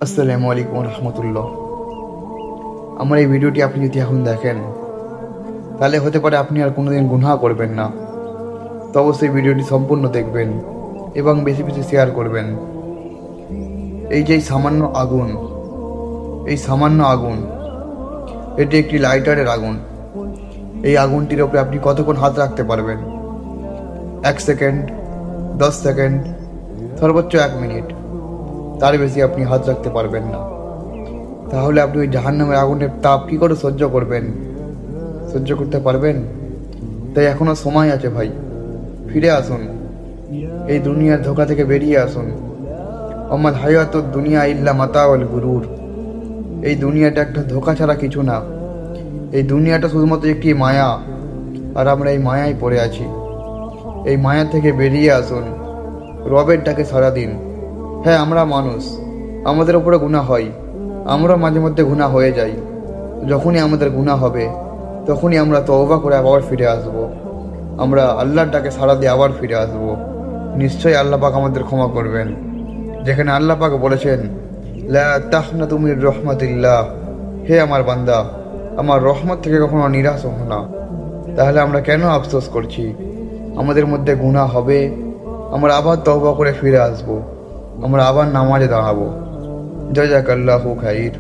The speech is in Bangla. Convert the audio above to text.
আসসালামু আলাইকুম রহমতুল্লাহ। আমার এই ভিডিওটি আপনি যদি এখন দেখেন তাহলে হতে পারে আপনি আর কোনোদিন গুনাহ করবেন না। তো অবশ্যই ভিডিওটি সম্পূর্ণ দেখবেন এবং বেশি বেশি শেয়ার করবেন। এই যে এই সামান্য আগুন, এটি একটি লাইটারের আগুন। এই আগুনটির ওপরে আপনি কতক্ষণ হাত রাখতে পারবেন? 1 সেকেন্ড, 10 সেকেন্ড, সর্বোচ্চ 1 মিনিট, তার বেশি আপনি হাত রাখতে পারবেন না। তাহলে আপনি ওই জাহান্নামের আগুনের তাপ কী করে সহ্য করবেন? সহ্য করতে পারবেন? তাই এখনো সময় আছে ভাই, ফিরে আসুন, এই দুনিয়ার ধোঁকা থেকে বেরিয়ে আসুন। আমাল হায়াতুদ দুনিয়া ইল্লা মাতাউল গুরুর। এই দুনিয়াটা একটা ধোঁকা ছাড়া কিছু না। এই দুনিয়াটা শুধুমাত্র একটি মায়া, আর আমরা এই মায়ায় পড়ে আছি। এই মায়া থেকে বেরিয়ে আসুন, রবের ডাকে সারা দিন। হ্যাঁ, আমরা মানুষ, আমাদের উপরে গুনাহ হয়, আমরা মাঝে মধ্যে গুনাহ হয়ে যাই। যখনই আমাদের গুনাহ হবে তখনই আমরা তওবা করে আবার ফিরে আসব। আমরা আল্লাহর ডাকে সাড়া দিয়ে আবার ফিরে আসব। নিশ্চয়ই আল্লাহ পাক আমাদের ক্ষমা করবেন। যেখানে আল্লাহ পাক বলেছেন, লা তাহনাতু মির রহমাতিল্লাহ, হে আমার বান্দা, আমার রহমত থেকে কখনো নিরাশ হও না। তাহলে আমরা কেন আফসোস করছি? আমাদের মধ্যে গুনাহ হবে, আমরা আবার তওবা করে ফিরে আসব, আমরা আবার নামাজে দাঁড়াবো। জাযাকাল্লাহু খাইর।